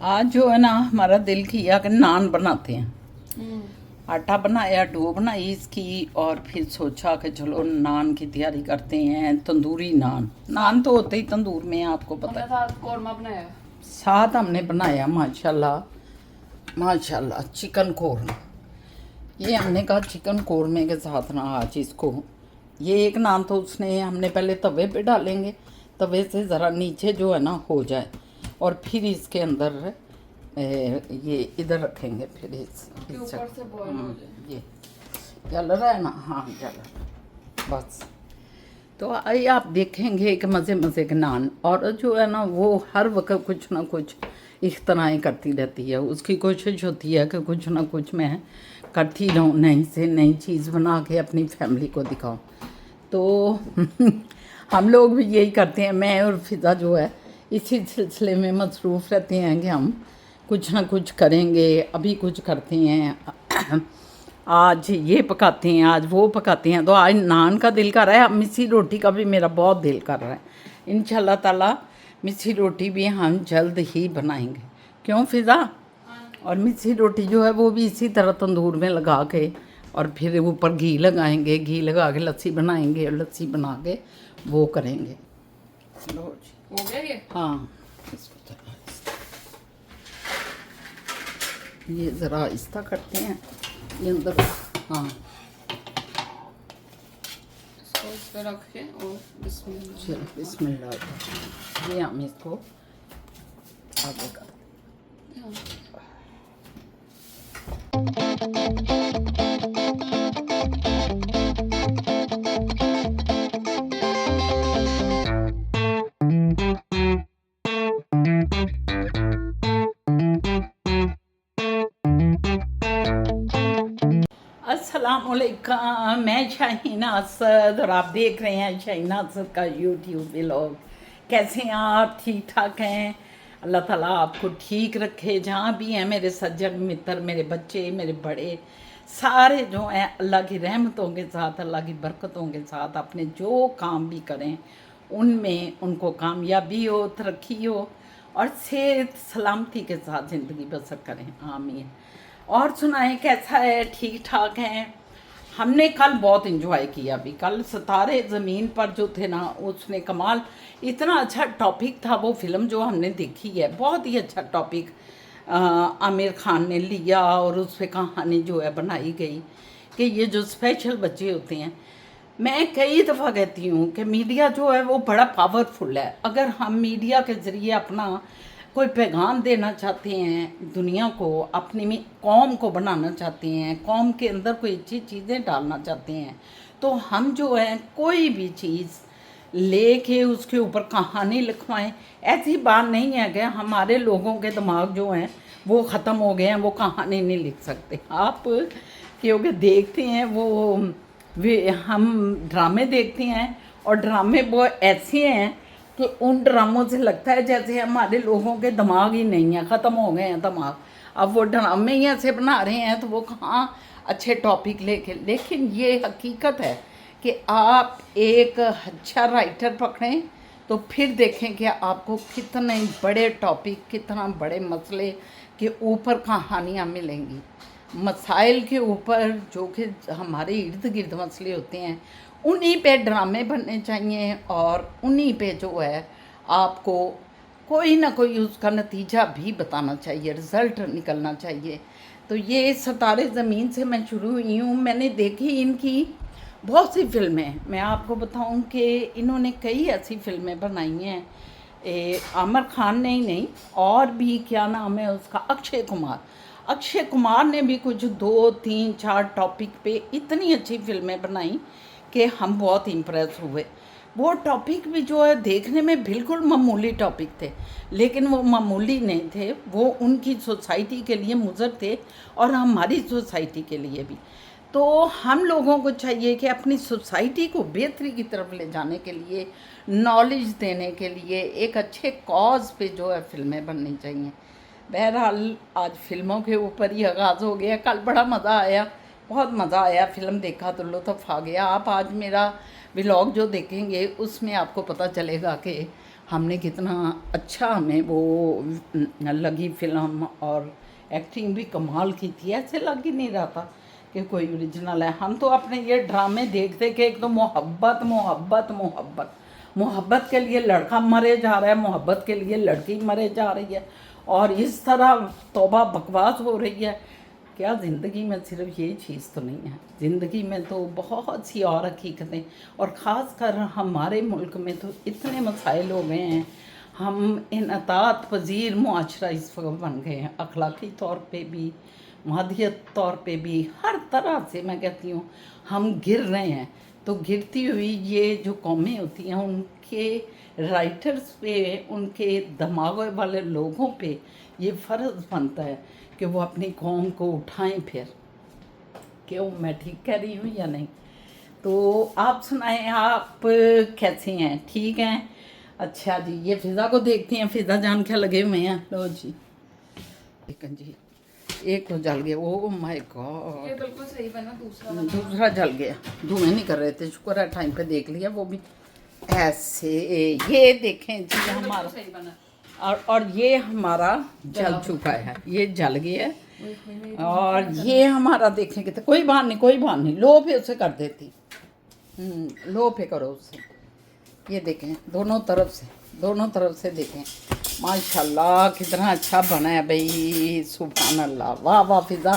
आज जो है ना हमारा दिल किया कि नान बनाते हैं। हम्म। आटा बनाया, डो बनाई इसकी, और फिर सोचा कि चलो नान की तैयारी करते हैं। तंदूरी नान, नान तो होते ही तंदूर में, आपको पता हमने है। साथ कौरमा बनाया। साथ हमने बनाया माशाल्लाह माशाल्लाह चिकन कौरमा। ये हमने कहा चिकन कौरमे के साथ ना आज इसको, ये एक नान तो उसने हमने पहले तवे पे डालेंगे, तवे से ज़रा नीचे जो है ना हो जाए, और फिर इसके अंदर ये इधर रखेंगे। फिर कि ऊपर से बॉईल हो जाए। ये जल रहा है ना, हाँ जल रहा है बस। तो आइए आप देखेंगे कि मज़े मज़े के नान। और जो है ना वो हर वक्त कुछ ना कुछ इख्तराएँ करती रहती है, उसकी कोशिश होती है कि कुछ ना कुछ मैं करती रहूँ, नई से नई चीज़ बना के अपनी फैमिली को दिखाऊँ। तो हम लोग भी यही करते हैं। मैं और फिज़ा जो है इसी सिलसिले में मसरूफ़ रहते हैं कि हम कुछ ना कुछ करेंगे। अभी कुछ करते हैं, आज ये पकाते हैं, आज वो पकाते हैं। तो आज नान का दिल कर रहा है, अब मिस्सी रोटी का भी मेरा बहुत दिल कर रहा है। इंशाल्लाह ताला मिस्सी रोटी भी हम जल्द ही बनाएंगे, क्यों फिज़ा? और मिस्सी रोटी जो है वो भी इसी तरह तंदूर में लगा के, और फिर ऊपर घी लगाएंगे, घी लगा के लस्सी बनाएंगे, और लस्सी बना के वो करेंगे। लो जी, हो गया ये। हाँ इसको ज़रा ये ज़रा आहिस्ता करते हैं, ये अंदर, हाँ इसको इस पे रख के और बिस्मिल्लाह। चलो बिस्मिल्लाह। ये हम इसको आगे कर। अस्सलामुअलैकुम, मैं शाहीना असद और आप देख रहे हैं शाहीना असद का यूट्यूब व्लॉग। कैसे हैं आप? ठीक ठाक हैं? अल्लाह ताला आपको ठीक रखे जहाँ भी हैं मेरे सज्जन मित्र, मेरे बच्चे, मेरे बड़े सारे जो हैं अल्लाह की रहमतों के साथ, अल्लाह की बरकतों के साथ अपने जो काम भी करें उनमें उनको कामयाबी हो, तरक्की हो, और सेहत सलामती के साथ ज़िंदगी बसर करें, आमीन। और सुनाएं कैसा है? ठीक ठाक हैं? हमने कल बहुत इन्जॉय किया। अभी कल सितारे ज़मीन पर जो थे ना, उसने कमाल, इतना अच्छा टॉपिक था। वो फिल्म जो हमने देखी है बहुत ही अच्छा टॉपिक आमिर खान ने लिया, और उस पर कहानी जो है बनाई गई कि ये जो स्पेशल बच्चे होते हैं। मैं कई दफ़ा कहती हूँ कि मीडिया जो है वो बड़ा पावरफुल है। अगर हम मीडिया के ज़रिए अपना कोई पैगाम देना चाहते हैं दुनिया को, अपनी कौम को बनाना चाहते हैं, कौम के अंदर कोई अच्छी चीज़ें डालना चाहते हैं, तो हम जो है कोई भी चीज़ लेके उसके ऊपर कहानी लिखवाएं। ऐसी बात नहीं है कि हमारे लोगों के दिमाग जो हैं वो ख़त्म हो गए हैं, वो कहानी नहीं लिख सकते। आप क्योंकि देखते हैं वे हम ड्रामे देखते हैं, और ड्रामे वो ऐसे हैं कि उन ड्रामों से लगता है जैसे हमारे लोगों के दिमाग ही नहीं है, ख़त्म हो गए हैं दिमाग। अब वो ड्रामे ही ऐसे बना रहे हैं तो वो कहाँ अच्छे टॉपिक लेके। लेकिन ये हकीकत है कि आप एक अच्छा राइटर पकड़ें तो फिर देखें कि आपको कितने बड़े टॉपिक, कितना बड़े मसले के ऊपर कहानियाँ मिलेंगी। मसाइल के ऊपर जो कि हमारे इर्द गिर्द मसले होते हैं, उन्हीं पे ड्रामे बनने चाहिए, और उन्हीं पे जो है आपको कोई ना कोई उसका नतीजा भी बताना चाहिए, रिज़ल्ट निकलना चाहिए। तो ये सितारे ज़मीन से मैं शुरू हुई हूँ। मैंने देखी इनकी बहुत सी फिल्में। मैं आपको बताऊं कि इन्होंने कई ऐसी फिल्में बनाई हैं, आमिर खान ने ही नहीं, और भी क्या नाम है उसका, अक्षय कुमार ने भी कुछ 2 3 4 टॉपिक पे इतनी अच्छी फिल्में बनाई कि हम बहुत इम्प्रेस हुए। वो टॉपिक भी जो है देखने में बिल्कुल मामूली टॉपिक थे, लेकिन वो मामूली नहीं थे, वो उनकी सोसाइटी के लिए मुज़र थे, और हमारी सोसाइटी के लिए भी। तो हम लोगों को चाहिए कि अपनी सोसाइटी को बेहतरी की तरफ ले जाने के लिए, नॉलेज देने के लिए एक अच्छे कॉज पे जो है फिल्में बननी चाहिए। बहरहाल आज फिल्मों के ऊपर ही आगाज़ हो गया। कल बड़ा मज़ा आया, बहुत मज़ा आया, फ़िल्म देखा तो लुत्फ़ आ गया। आप आज मेरा व्लॉग जो देखेंगे उसमें आपको पता चलेगा कि हमने कितना अच्छा हमें वो लगी फिल्म, और एक्टिंग भी कमाल की थी। ऐसे लग ही नहीं रहा था कि कोई ओरिजिनल है। हम तो अपने ये ड्रामे देखते कि एक तो मोहब्बत मोहब्बत मोहब्बत, मोहब्बत के लिए लड़का मरे जा रहा है, मोहब्बत के लिए लड़की मरे जा रही है, और इस तरह तौबा बकवास हो रही है। क्या ज़िंदगी में सिर्फ ये चीज़ तो नहीं है, ज़िंदगी में तो बहुत सी और हकीकतें, और ख़ास कर हमारे मुल्क में तो इतने मसाइल हो गए हैं। हम इनअतात पजीर मुआशरा इस वक्त बन गए हैं, अखलाकी तौर पे भी, मादियत तौर पे भी, हर तरह से मैं कहती हूँ हम गिर रहे हैं। तो गिरती हुई ये जो कौमें होती हैं, उनके राइटर्स पे, उनके दिमाग वाले लोगों पे ये फ़र्ज़ बनता है कि वो अपनी कौम को उठाएं। फिर क्यों, मैं ठीक कह रही हूँ या नहीं? तो आप सुनाएं, आप कैसे हैं? ठीक हैं? अच्छा जी, ये फ़िज़ा को देखती हैं। फ़िज़ा जान क्या लगे हुए हैं? लो जी, लेकिन जी एक तो जल गया। ओह माय गॉड, ये बिल्कुल सही बना, दूसरा जल गया। धुएं नहीं कर रहे थे, शुक्र है टाइम पे देख लिया। वो भी ऐसे, ये देखें जी हमारा, सही बना। और ये हमारा जल चुका है, ये जल गया है। और ये हमारा देखेंगे तो कोई बात नहीं, कोई बात नहीं, लो पे उसे कर देती। लो पे करो उससे। ये देखें दोनों तरफ से देखें, माशाल्लाह कितना अच्छा बना है भाई, सुभान अल्लाह, वाह वाह फ़िज़ा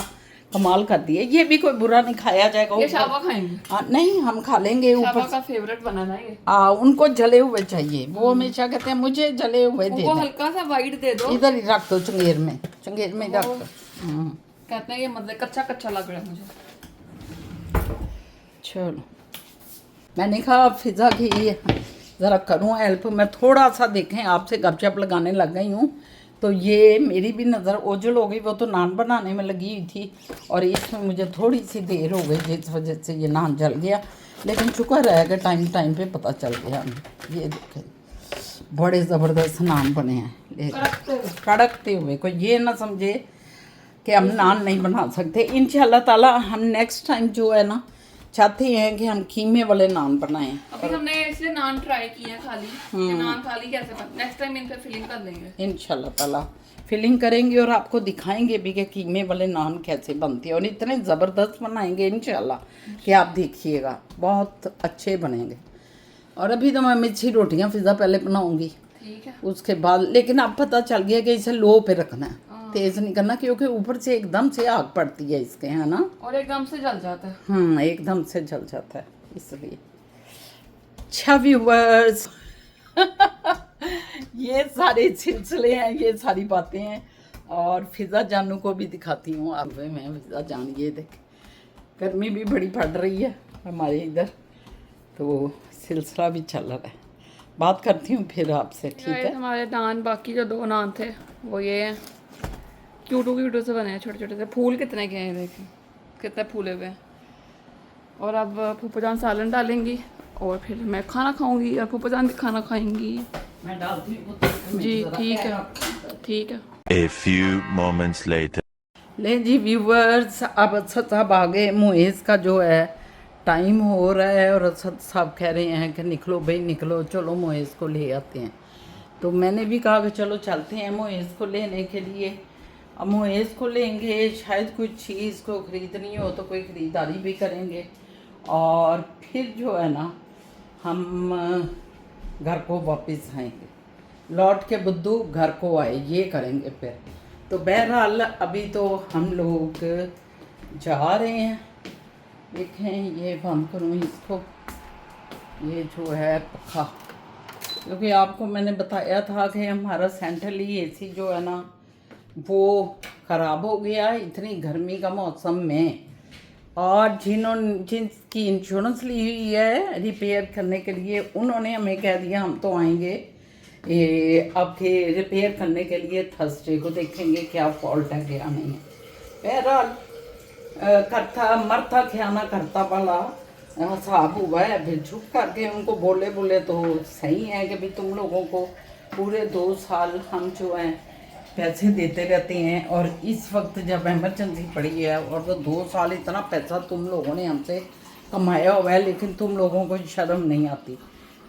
कमाल कर दिए। ये भी कोई बुरा नहीं, खाया जाएगा। ये शाबा खाएंगे? नहीं, हम खा लेंगे। शाबा ऊपर का फेवरेट बना ना ये। उनको जले हुए चाहिए, वो हमेशा कहते हैं मुझे जले हुए दे वो दें। हल्का सा वाइट दे दो, इधर ही रख दो, चंगेर में रख दो। कहते हैं ये मतलब कच्चा कच्चा लग रहा है मुझे। चलो, मैंने कहा फ़िज़ा की ज़रा करूँ हेल्प। मैं थोड़ा सा देखें आपसे गपशप लगाने लग गई हूँ, तो ये मेरी भी नज़र ओझल हो गई। वो तो नान बनाने में लगी हुई थी, और इसमें मुझे थोड़ी सी देर हो गई, जिस वजह से ये नान जल गया। लेकिन शुक्र है कि टाइम पे पता चल गया हमें। ये देखें बड़े ज़बरदस्त नान बने हैं, कड़कते हुए। कोई ये ना समझे कि हम नान नहीं बना सकते। इंशाल्लाह ताला हम नेक्स्ट टाइम जो है ना, चाहते हैं कि हम कीमे वाले नान बनाएं। अभी हमने इसलिए नान ट्राई किया है खाली, कि नान खाली कैसे बन। नेक्स्ट टाइम इन पे फिलिंग कर देंगे इंशाल्लाह ताला, फिलिंग करेंगे और आपको दिखाएंगे भी कि कीमे वाले नान कैसे बनते हैं, और इतने ज़बरदस्त बनाएंगे इंशाल्लाह कि आप देखिएगा, बहुत अच्छे बनेंगे। और अभी तो मैं मिर्ची रोटियां फ़िज़ा पहले बनाऊंगी, ठीक है। उसके बाद, लेकिन अब पता चल गया कि इसे लो पे रखना है, तेज़ नहीं करना, क्योंकि ऊपर से एकदम से आग पड़ती है इसके, है ना, और एकदम से जल जाता है। एकदम से जल जाता है, इसलिए। अच्छा व्यूअर्स, ये सारे सिलसिले हैं, ये सारी बातें हैं। और फ़िज़ा जानू को भी दिखाती हूँ आप। मैं फ़िज़ा जान, ये देख, गर्मी भी बड़ी पड़ रही है हमारे इधर, तो सिलसिला भी चल रहा है। बात करती हूँ फिर आपसे, ठीक है? हमारे नान, बाकी जो 2 नान थे वो ये हैं, क्यूटू से बने हैं, छोटे छोटे से। फूल कितने के हैं, देखिए कितने फूले हुए हैं। और अब फूफा जान सालन डालेंगी, और फिर मैं खाना खाऊंगी, और फूफा जान भी खाना खाएंगी। मैं डालती हूँ जी ठीक है, ठीक है। A few moments later. ले जी व्यूवर्स, अब असद साहब आ गए। मुइज़ का जो है टाइम हो रहा है, और असद साहब कह रहे हैं कि निकलो भाई निकलो, चलो मुइज़ को ले आते हैं। तो मैंने भी कहा कि चलो चलते हैं मुइज़ को लेने के लिए। अब मुइज़ को लेंगे, शायद कुछ चीज़ को ख़रीदनी हो तो कोई ख़रीदारी भी करेंगे, और फिर जो है ना हम घर को वापस आएंगे। लौट के बुद्धू घर को आए, ये करेंगे फिर। तो बहरहाल अभी तो हम लोग जा रहे हैं। देखें, ये बंद करूँ इसको, ये जो है पखा, क्योंकि आपको मैंने बताया था कि हमारा सेंट्रली एसी जो है ना वो ख़राब हो गया इतनी गर्मी का मौसम में। और जिनकी इंश्योरेंस ली हुई है रिपेयर करने के लिए, उन्होंने हमें कह दिया हम तो आएंगे ये आपके रिपेयर करने के लिए थर्सडे को, देखेंगे क्या फॉल्ट है क्या नहीं है। बहरहाल करता मरता ख्याना करता वाला हिसाब हुआ है। फिर चुप करके उनको बोले तो सही है कि भाई तुम लोगों को पूरे 2 साल हम जो हैं पैसे देते रहते हैं, और इस वक्त जब इमरजेंसी पड़ी है, और तो 2 साल इतना पैसा तुम लोगों ने हमसे कमाया हुआ है, लेकिन तुम लोगों को शर्म नहीं आती।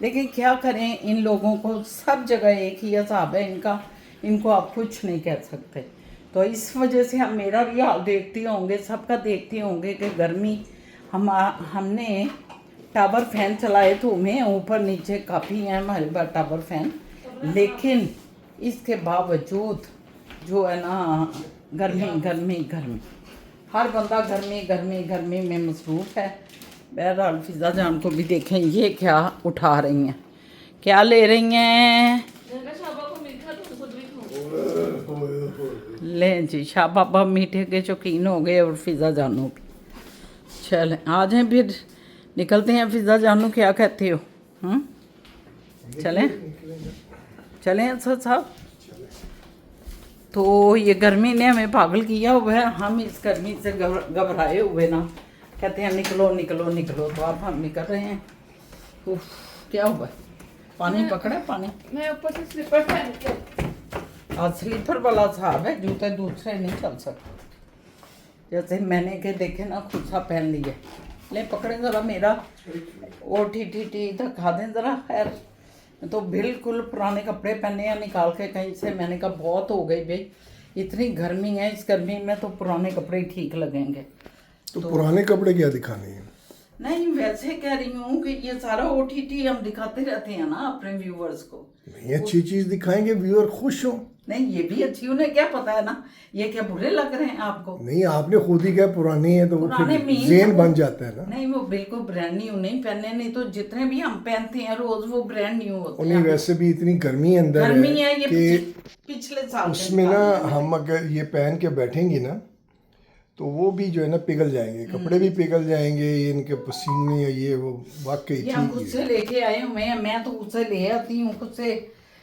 लेकिन क्या करें, इन लोगों को सब जगह एक ही हिसाब है इनका, इनको आप कुछ नहीं कह सकते। तो इस वजह से हम मेरा भी हाल देखते होंगे, सबका देखते होंगे कि गर्मी हमने टावर फैन चलाए तो हमें ऊपर नीचे काफ़ी हैं हमारे पास टावर फैन, लेकिन इसके बावजूद जो है ना गर्मी गर्मी गर्मी, हर बंदा गर्मी गर्मी गर्मी में मसरूफ़ है। बहरहाल फिज़ा जान को भी देखें ये क्या उठा रही हैं, क्या ले रही हैं। ले जी, शाह बाबा मीठे के शौकीन हो गए और फिज़ा जानू के। चलें आ जाएं फिर निकलते हैं। फिज़ा जानू क्या कहते हो? चलें चलें असद साहब। तो ये गर्मी ने हमें पागल किया हुआ है, हम इस गर्मी से घबराए हुए ना कहते हैं निकलो निकलो निकलो, तो अब हम निकल रहे हैं। उफ, क्या हुआ? पानी पकड़ा पानी? मैं ऊपर से स्लीपर पहन के, आज स्लीपर वाला साहब है, जूते दूसरे नहीं चल सकते। जैसे मैंने के देखे ना खुद सा पहन लिए। ले पकड़े ज़रा मेरा, ओ टी दिखा दें ज़रा। खैर तो बिल्कुल पुराने कपड़े पहने हैं निकाल के कहीं से। मैंने कहा बहुत हो गई भाई, इतनी गर्मी है, इस गर्मी में तो पुराने कपड़े ठीक लगेंगे। तो पुराने कपड़े क्या दिखाने हैं? नहीं वैसे कह रही हूँ कि ये सारा OTT हम दिखाते रहते हैं ना अपने व्यूअर्स को। नहीं, अच्छी चीज दिखाएंगे, व्यूअर खुश हो। नहीं ये भी अच्छी, उन्हें क्या पता है ना ये क्या बुरे लग रहे हैं आपको। नहीं, आपने खुद ही कहा पुरानी है तो वो पुराने फिर मीन ज़हन वो- बन जाता है ना। नहीं वो बिल्कुल ब्रांड न्यू नहीं पहने, नहीं तो जितने भी हम पहनते हैं रोज वो ब्रांड न्यू होते उन्हें हैं। वैसे भी इतनी गर्मी अंदर गर्मी है ये कि पिछले साल के उसमें ना मुकाबले में। हम अगर ये पहन के बैठेंगे ना तो वो भी जो है ना पिघल जाएंगे, कपड़े भी पिघल जाएंगे, ये इनके पसीने या ये वो वाकई ये हम ठीक खुद है। से लेके आए हुए हैं, मैं तो खुद से ले आती हूँ, खुद से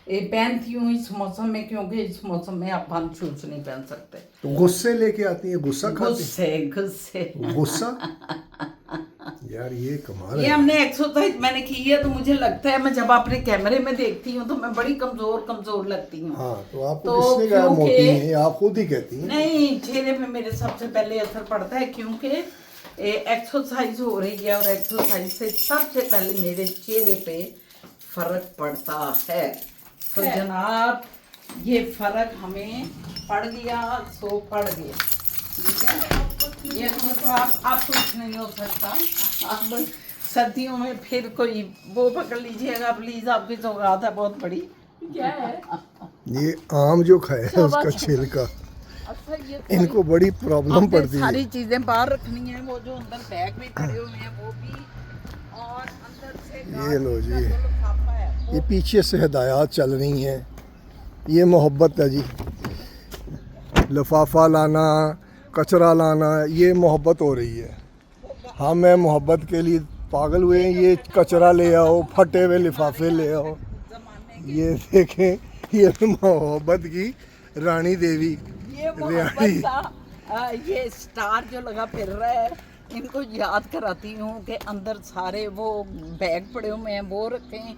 पहनती हूँ इस मौसम में, क्योंकि इस मौसम में आप हम शूज नहीं पहन सकते। तो गुस्से लेके आती है, गुस्सा खाती गुस्से गुस्से है? गुस्सा यार ये कमाल ये है। हमने एक्सरसाइज मैंने की है, तो मुझे लगता है मैं जब अपने कैमरे में देखती हूँ तो मैं बड़ी कमजोर कमजोर लगती हूँ। हाँ तो आपको तो किसने कहा क्योंकि- मोटी है? आप खुद ही कहती हैं। नहीं, चेहरे पे मेरे सबसे पहले असर पड़ता है, क्योंकि एक्सरसाइज हो रही है और एक्सरसाइज से सबसे पहले मेरे चेहरे पे फर्क पड़ता है। तो जनाब ये फर्क हमें पड़ गया, सो पड़ गया, ठीक है। ये तो आप कुछ नहीं हो सकता। अब सर्दियों में फिर कोई वो पकड़ लीजिएगा प्लीज, आपकी सौगात है बहुत बड़ी। क्या है? ये आम जो खाया है उसका छिलका, अच्छा ये इनको बड़ी प्रॉब्लम आपने पड़ती है। सारी चीजें बाहर रखनी है, वो जो अंदर बैग भी पड़े हुए हैं वो भी, और अंदर से ये लो जी, गाड़ी का जो लिफाफा है ये पीछे से हिदायत चल रही हैं। ये मोहब्बत है जी, लिफाफा लाना, कचरा लाना, ये मोहब्बत हो रही है। हम मैं मोहब्बत के लिए पागल हुए हैं। ये कचरा ले आओ, फटे हुए लिफाफे ले आओ। ये देखें, ये मोहब्बत की रानी देवी, ये मोहब्बत का ये स्टार जो लगा फिर रहा है, इनको याद कराती हूँ कि अंदर सारे वो बैग पड़े हुए हैं वो रखें।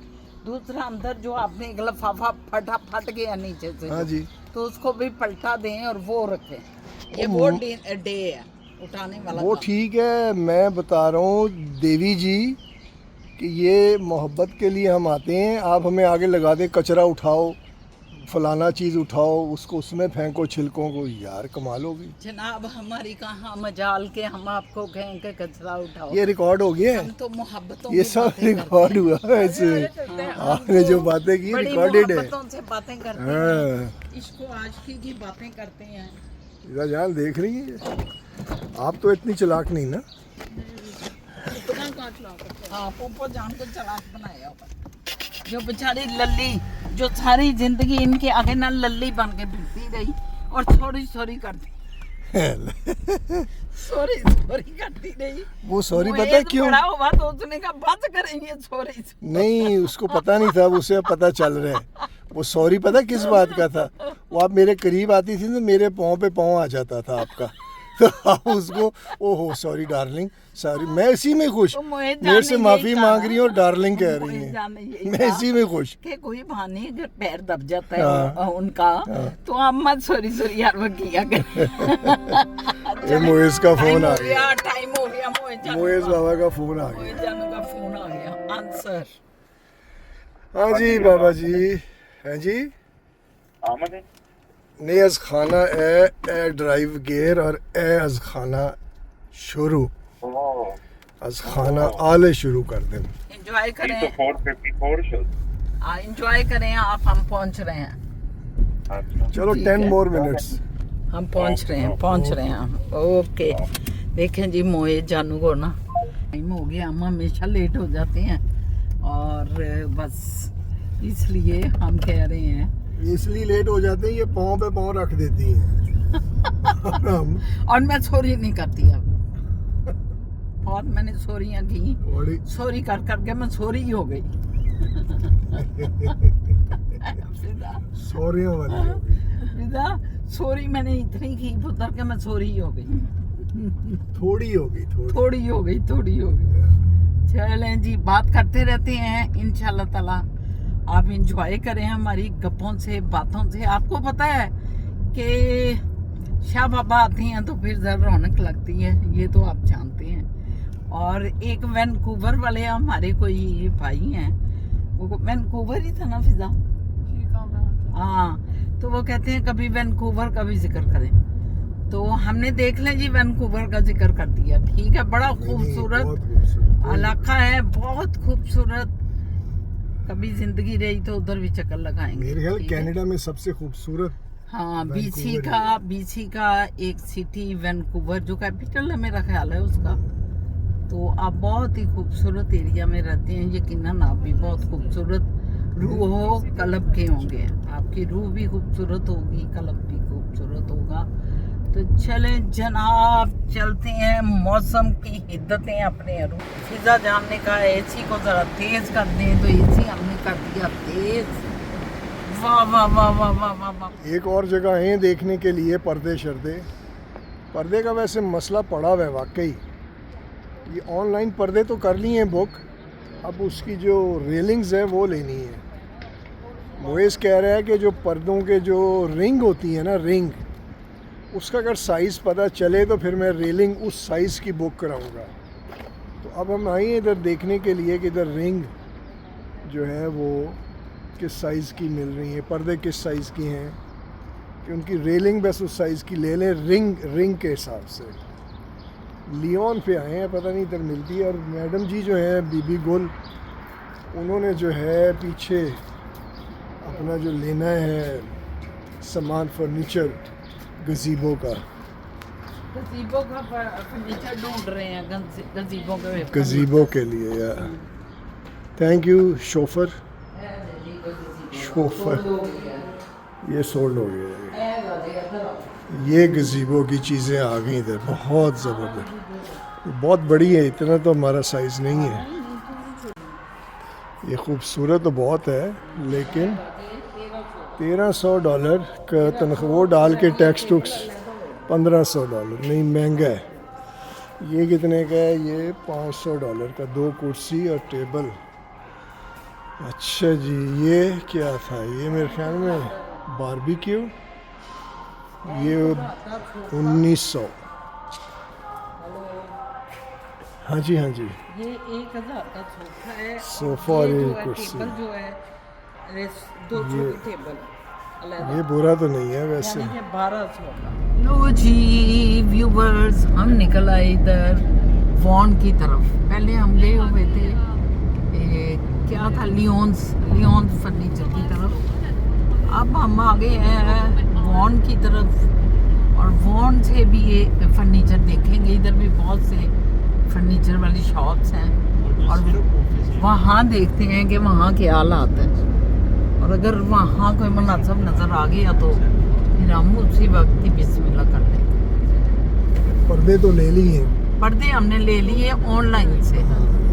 दूसरा अंदर जो आपने एक लिफाफा फट गया नीचे से, हाँ जी, तो उसको भी पलटा दें और वो रखें। ये वो डे है उठाने वाला वो काम। ठीक है। मैं बता रहा हूँ देवी जी कि ये मोहब्बत के लिए हम आते हैं, आप हमें आगे लगा दें कचरा उठाओ, फलाना चीज़ उठाओ, उसको उसमें फेंको छिलकों को। यार कमाल होगी। जनाब हमारी कहाँ मजाल के हम आपको कहें कि कचरा उठाओ। ये रिकॉर्ड हो गया हम है, तो मोहब्बतों ये की सब बातें करते रिकॉर्ड हैं। हुआ है इसमें। आपने जो बातें की बड़ी रिकॉर्डेड है। मोहब्बतों से बातें करते हैं, हाँ, इसको आशिकी की बातें करते हैं। इधर जान देख रही है। आप तो इतनी चालाक नहीं ना। इतना कहाँ चला करते हाँ पोपो जान को चालाक बनाया हुआ, जो बेचारी लल्ली जो सारी जिंदगी इनके आगे ना लल्ली बन के फिरती रही और सॉरी करती सॉरी करती रही। वो सॉरी वो पता है एक क्यों? बड़ा हुआ तो उसने कहा बस करेंगे सॉरी। नहीं, उसको पता नहीं था, उसे पता चल रहा है। वो सॉरी पता किस बात का था? वो आप मेरे करीब आती थी तो मेरे पाँव पे पाँव आ जाता था आपका। तो आप उसको ओहो सॉरी डार्लिंग, सॉरी। मैं इसी में खुश, तो मोहित जान मेरे से ने माफ़ी यही मांग कहा रही है और डार्लिंग कह रही मोहित जान ने है। यही मैं कहा इसी में खुश। कि कोई बहाने अगर पैर दब जाता है हाँ। उनका, तो आप मत सॉरी यार वो किया कर। ये मोइस का फोन आ गया। टाइम हो गया मोहित जान मोइस बाबा का फोन आ गया। मोहित जानू का फोन आ गया। आंसर हाँ जी बाबा जी, हैं जी। आमद है नहीं अज खाना ए ड्राइव गेयर और ए अज खाना शुरू अज खाना आले शुरू कर दें। एंजॉय करें, 454 शोज। एंजॉय करें आप। हम पहुंच रहे हैं, अच्छा चलो ठीक 10 है। More minutes. हम पहुंच रहे हैं हम। ओके, देखें जी मोए जानू को ना टाइम हो गया, हम हमेशा लेट हो जाते हैं और बस इसलिए हम कह रहे हैं। इसलिए लेट हो जाते हैं, ये पाँव पे पाँव रख देती हैं। और मैं सॉरी नहीं करती अब, बहुत मैंने सॉरियाँ की, बड़ी सॉरी कर करके मैं सॉरी ही हो गई। सॉरियां वाली हो गई। विदा सॉरी मैंने इतनी की पुत्र के मैं सॉरी ही हो गई, थोड़ी हो गई थोड़ी हो गई। चलें जी, बात करते रहते हैं इंशाल्लाह ताला। आप इंजॉय करें हमारी गप्पों से, बातों से। आपको पता है कि शाह बाबा आते हैं तो फिर जरा रौनक लगती है, ये तो आप जानते हैं। और एक वैनकूवर वाले हमारे कोई भाई हैं, वो वैनकूवर ही था ना फिजा, हाँ, तो वो कहते हैं कभी वैनकूवर का भी जिक्र करें, तो हमने देख लें जी वैनकूवर का जिक्र कर दिया। ठीक है, बड़ा खूबसूरत इलाका है, बहुत खूबसूरत। कभी जिंदगी रही तो उधर भी चक्कर लगाएंगे। मेरे ख्याल ठीक है? कनाडा में सबसे खूबसूरत हाँ, वैनकूवर बीसी का एक सिटी वैनकूवर जो कैपिटल है मेरा ख्याल है उसका। तो आप बहुत ही खूबसूरत एरिया में रहते हैं, यकीनन आप भी बहुत खूबसूरत रूह हो कलब के होंगे। आपकी रूह भी खूबसूरत होगी, कलब भी खूबसूरत होगा। तो चलें जनाब, चलते हैं। मौसम की हिद्दतें अपने रूह। फिजा जानने का एसी को ज़रा तेज़ कर दें, तो एसी हमने कर दिया तेज़। वाह वाह वाह वाह वाह वाह वाह। एक और जगह है देखने के लिए, पर्दे का वैसे मसला पड़ा हुआ है वाकई। ये ऑनलाइन पर्दे तो कर लिए हैं बुक, अब उसकी जो रेलिंग्स है वो लेनी है। मोइस कह रहा है कि जो पर्दों के जो रिंग होती है ना, रिंग, उसका अगर साइज़ पता चले तो फिर मैं रेलिंग उस साइज़ की बुक कराऊंगा। तो अब हम आए हैं इधर देखने के लिए कि इधर रिंग जो है वो किस साइज़ की मिल रही है, पर्दे किस साइज़ की हैं, कि उनकी रेलिंग बस उस साइज़ की ले लें, रिंग के हिसाब से। लियोन पे आए हैं, पता नहीं इधर मिलती है। और मैडम जी जो है बीबी गुल, उन्होंने जो है पीछे अपना जो लेना है सामान, फर्नीचर गजीबो का फर्नीचर ढूंढ रहे हैं गजीबो के लिए। यार थैंक यू शोफर, ये सोल्ड हो गया। ये गजीबो की चीज़ें आ गई इधर, बहुत ज़बरदस्त, बहुत बड़ी है, इतना तो हमारा साइज़ नहीं है। ये खूबसूरत तो बहुत है, लेकिन $1300 का तनख्वाह वो डाल के टैक्स टुक्स $1500, नहीं महंगा है। ये कितने का है? ये $500 का, 2 कुर्सी और टेबल। अच्छा जी, ये क्या था? ये मेरे ख्याल में बारबेक्यू, ये 1900। हाँ जी हाँ जी, ये 1000 का सोफा है, सोफा और ये ये जो है कुर्सी। टेबल जो है, दो छोटी टेबल ये बुरा तो नहीं है वैसे। यानी कि 1200 का। लो जी व्यूवर्स, हम निकल आए इधर वॉन की तरफ। पहले हम गए हुए थे क्या था, लियोन्स फर्नीचर की तरफ। अब हम आ गए हैं वॉन की तरफ, और वॉन से भी ये फर्नीचर देखेंगे। इधर भी बहुत से फर्नीचर वाली शॉप्स हैं, और वहाँ देखते हैं कि वहाँ क्या हालात है। और अगर वहाँ कोई मुनासिब नज़र आ गया तो फिर हम उसी वक्त ही बिस्मिल्लाह कर लेंगे। पर्दे तो ले लिए, पर्दे हमने ले लिए ऑनलाइन से।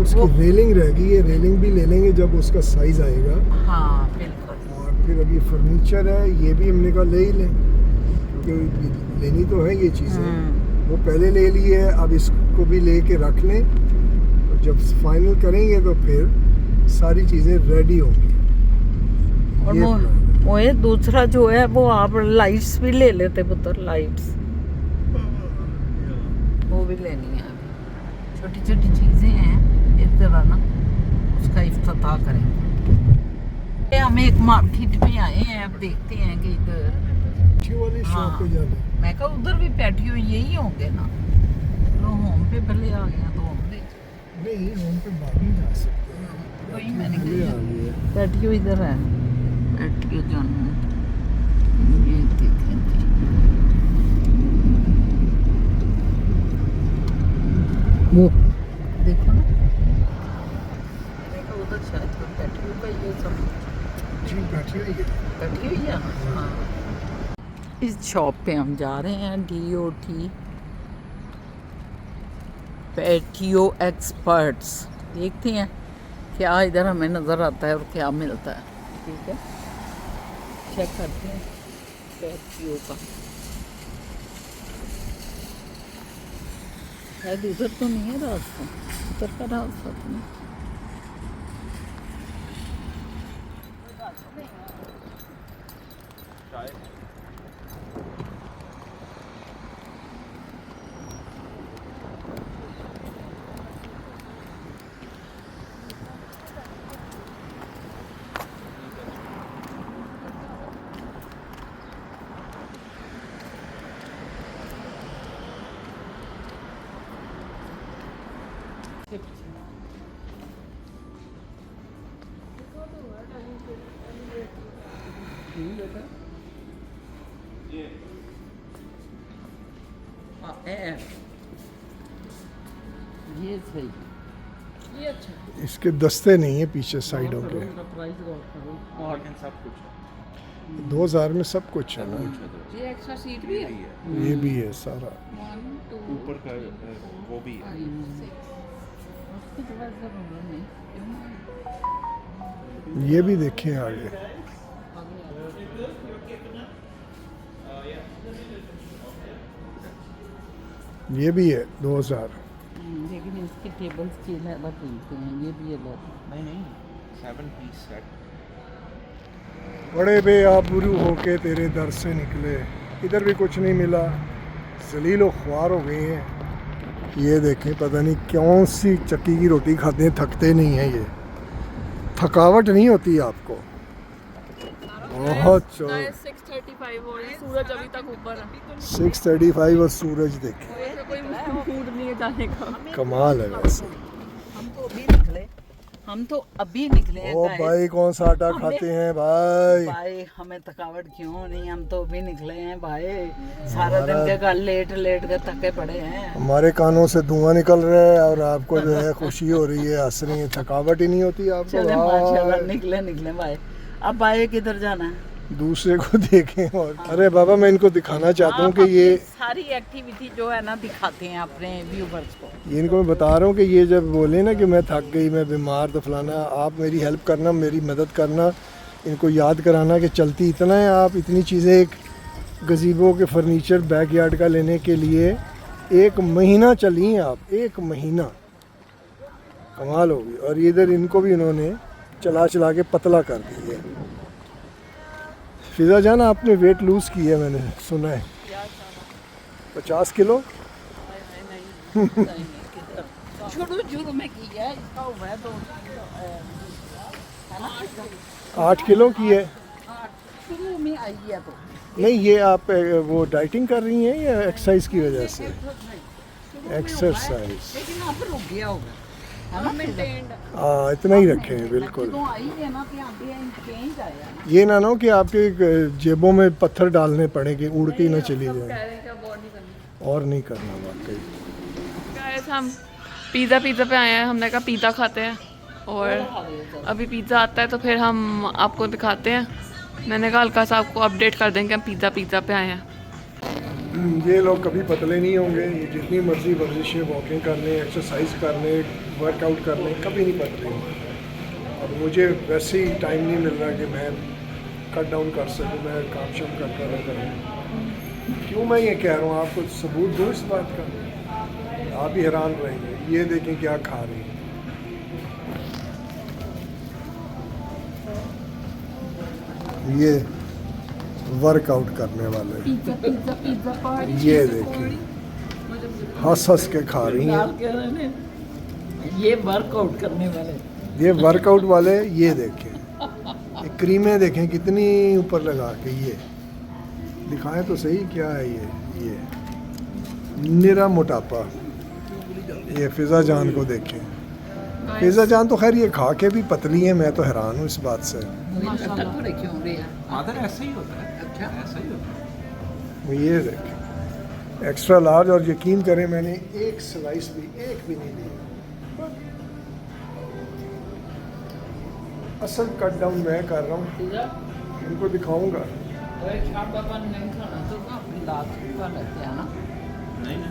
उसकी रेलिंग रह गई है, रेलिंग भी ले लेंगे जब उसका साइज़ आएगा। हाँ बिल्कुल। और फिर अभी फर्नीचर है, ये भी हमने कहा ले ही लें, क्योंकि लेनी तो है ये चीज़ें। वो पहले ले लिए, अब इसको भी ले के रख लें, तो जब फाइनल करेंगे तो फिर सारी चीज़ें रेडी होंगी। और वो दूसरा जो है वो आप लाइट्स भी ले लेते पुत्र, लाइट्स वो भी लेनी है। छोटी छोटी चीज़ें हैं, इस तरह ना उसका इफ्तिताह करेंगे। हम एक मार्केट में आए हैं, अब देखते हैं कि इधर अच्छी वाली शॉप पे जाने। मैं कहा उधर भी पैटियो यही होंगे ना। तो होम पे पहले आ गया तो होम पे नहीं, होम पे बाद में जा सकते हैं। वही मैंने ये कहा आ गई है। पैटियो इधर है। पैटियो जाना ये देखें जी। वो देखो ना, देखो उधर शायद तो पैटियो का ये सब जी बैठी हुई है। बैठी हुई है। हाँ। इस शॉप पे हम जा रहे हैं, DOT पैटियो एक्सपर्ट्स। देखते हैं क्या इधर हमें नज़र आता है और क्या मिलता है। ठीक है, चेक करते हैं पैटियो का। शायद उधर तो नहीं है रास्ता, उधर का रास्ता तो नहीं। ये सही, ये अच्छा। इसके दस्ते नहीं है पीछे साइडों के। प्राइस सब कुछ 2000 में सब कुछ है ना। ये एक्स्ट्रा सीट भी है। ये भी है सारा। 1 2 ऊपर का वो भी है। 5 6 उसकी दवा जरूर नहीं। ये भी देखें आगे। ये भी है 2000। लेकिन इसके टेबल्स के अलग मिलते हैं, ये भी अलग। नहीं 7 पीस सेट। बड़े बेआबरू होके तेरे दर से निकले, इधर भी कुछ नहीं मिला। जलीलो ख्वार हो गए हैं। ये देखें, पता नहीं कौन सी चक्की की रोटी खाते हैं, थकते नहीं हैं ये। थकावट नहीं होती आपको। बहुत 6:35 हो रही है, सूरज अभी तक ऊपर है। 6:35 और सूरज देखें, कोई मूड नहीं है जाने का। कमाल है वैसे। हम तो अभी निकले हैं ओ guys। भाई, कौन सा आटा खाते हैं भाई? भाई हमें थकावट क्यों नहीं, हम तो अभी निकले हैं भाई। सारा दिन के घर लेट के थके पड़े हैं। हमारे कानों से धुआं निकल रहा है और आपको जो है खुशी हो रही है, हंस रही है। थकावट ही नहीं होती आपको चले माशाल्लाह, भाई। निकले भाई। अब भाई किधर जाना है? दूसरे को देखें। और अरे बाबा, मैं इनको दिखाना चाहता हूँ आप कि ये अपनी सारी एक्टिविटी जो है ना दिखाते हैं अपने व्यूवर्स को। इनको मैं बता रहा हूँ कि ये जब बोले ना कि मैं थक गई, मैं बीमार, तो फलाना, आप मेरी हेल्प करना, मेरी मदद करना, इनको याद कराना कि चलती इतना है। आप इतनी चीज़ें, एक गजीबो के फर्नीचर बैकयार्ड का लेने के लिए 1 महीना चली हैं आप। 1 महीना, कमाल होगी। और इधर इनको भी इन्होंने चला के पतला कर दिया है। फिजा जान, आपने वेट लूज़ किया है, मैंने सुना है। 50 किलो। शुरू में किया है, इसका हुआ है 2 है ना? 8 किलो की है। शुरू में आई है तो नहीं, ये आप वो डाइटिंग कर रही हैं या एक्सरसाइज की वजह से? एक्सरसाइज। लेकिन आप रुक गया होगा, है ना? हाँ, इतना ही रखें बिल्कुल। तो आई है ना कि आप चेंज आया ना। ये ना हो कि आपके जेबों में पत्थर डालने पड़े कि उड़ के ही ना चली कह जाए। रहे हैं कि अब और नहीं करनी। और नहीं करना वाकई। गाइस, हम पिज़्ज़ा पे आए हैं। हमने कहा पिज़्ज़ा खाते हैं, और अभी पिज़्ज़ा आता है तो फिर हम आपको दिखाते हैं। मैंने कहा हल्का सा आपको अपडेट कर देंगे हम पिज़्ज़ा पे आए हैं। ये लोग कभी पतले नहीं होंगे। ये जितनी मर्जी वर्जिशें, वॉकिंग करने, एक्सरसाइज करने, वर्कआउट करने, कभी नहीं पतले होंगे। और मुझे वैसे ही टाइम नहीं मिल रहा कि मैं कट डाउन कर सकूँ, मैं काम शाम करता रहता हूँ। क्यों मैं ये कह रहा हूँ, आपको सबूत दूँ इस बात का, आप भी हैरान रहेंगे। ये देखें क्या खा रही है। ये वर्कआउट करने वाले, ये देखिए हंस के खा रही हैं। ये वर्कआउट करने वाले, ये वर्कआउट वाले, ये देखें ये क्रीमें देखें कितनी ऊपर लगा के, ये दिखाएं तो सही क्या है ये निरा मोटापा। ये फिज़ा जान को देखें, फिज़ा जान तो खैर ये खा के भी पतली है, मैं तो हैरान हूँ इस बात से। मादर ऐसा ही होता है। अच्छा, ऐसा ही होता है। ये देखें एक्स्ट्रा लार्ज, और यकीन करें मैंने एक स्लाइस भी नहीं ली। असल कट डाउन मैं कर रहा हूँ, इनको दिखाऊंगा। नहीं,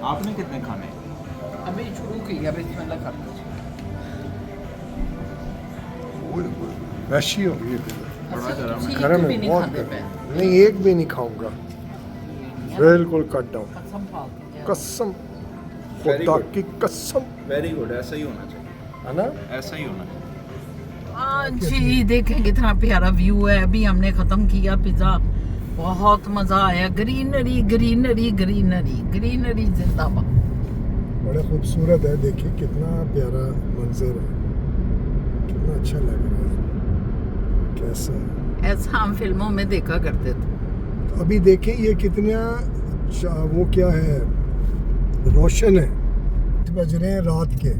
आपने कितने खाने? अभी शुरू किया, बिस्मिल्लाह कर वैसी हो गई है पिज़्ज़ा, बड़ा गर्म है। गर्म है बहुत गर्म। नहीं एक भी नहीं खाऊंगा, बिल्कुल कट डाउन, कसम Very खुदा good. की कसम, वेरी गुड, ऐसा ही होना चाहिए, है ना। ऐसा ही होना चाहिए। हाँ जी, देखें कितना प्यारा व्यू है। अभी हमने ख़त्म किया पिज़्ज़ा, बहुत मज़ा आया। ग्रीनरी ग्रीनरी ग्रीनरी ग्रीनरी जिंदाबाद। बड़ा खूबसूरत है, देखिए कितना प्यारा मंजर है, कितना अच्छा लग रहा है, कैसा है। ऐसा हम फिल्मों में देखा करते थे। अभी देखें ये कितना वो क्या है, रोशन है। 8 बज रहे हैं रात के,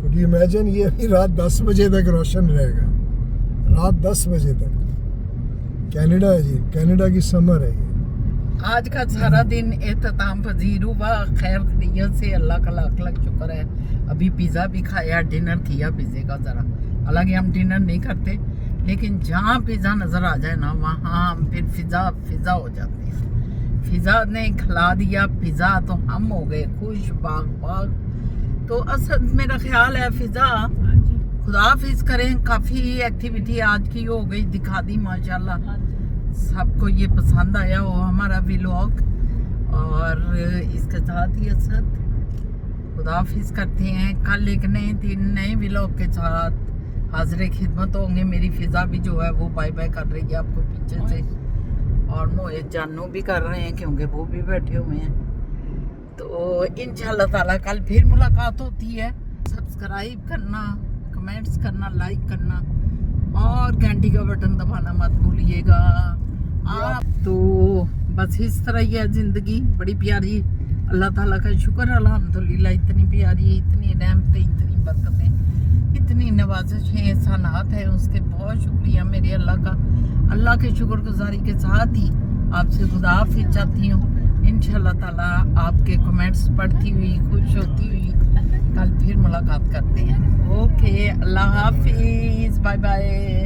कुड यू इमेजिन ये अभी रात 10 बजे तक रोशन रहेगा, रात 10 बजे तक। कनाडा है जी, कनाडा की समर है ये। आज का सारा दिन एहतमाम पजीर हुआ, खैर खैरियत से, अल्लाह का लाख लाख शुक्र है। अभी पिज़्ज़ा भी खाया, डिनर किया पिज़्ज़े का ज़रा। हालांकि हम डिनर नहीं करते, लेकिन जहाँ पिज़्ज़ा नज़र आ जाए ना वहाँ हम फिर फिज़्ज़ा हो जाते हैं। फिज़ा ने खिला दिया पिज़्ज़ा तो हम हो गए खुश बाग। तो असल मेरा ख्याल है फिज़ा खुदा हाफिज़ करें। काफ़ी एक्टिविटी आज की हो गई, दिखा दी माशाल्लाह। सबको ये पसंद आया हो हमारा व्लॉग, और इसके साथ ही असद खुदा हाफिज़ करते हैं। कल एक नए दिन नए व्लॉग के साथ हाजिर खिदमत होंगे। मेरी फिज़ा भी जो है वो बाय बाय कर रही है आपको पीछे से, और मोए जानू भी कर रहे हैं क्योंकि वो भी बैठे हुए हैं। तो इंशाल्लाह ताला कल फिर मुलाकात होती है। सब्सक्राइब करना, कमेंट्स करना, लाइक करना और घंटी का बटन दबाना मत भूलिएगा। आप तो बस इस तरह ही है ज़िंदगी, बड़ी प्यारी। अल्लाह ताला का शुक्र अल्हम्दुलिल्लाह, इतनी प्यारी, इतनी रहमतें, इतनी बरकतें, इतनी नवाज़िशें, एहसानात हैं उसके। बहुत शुक्रिया मेरे अल्लाह का। अल्लाह के शुक्रगुजारी के साथ ही आपसे खुदा हाफिज़ चाहती हूँ। इंशाल्लाह ताला आपके कमेंट्स पढ़ती हुई, खुश होती हुई कल फिर मुलाकात करते हैं। ओके, अल्लाह हाफिज़, बाय बाय।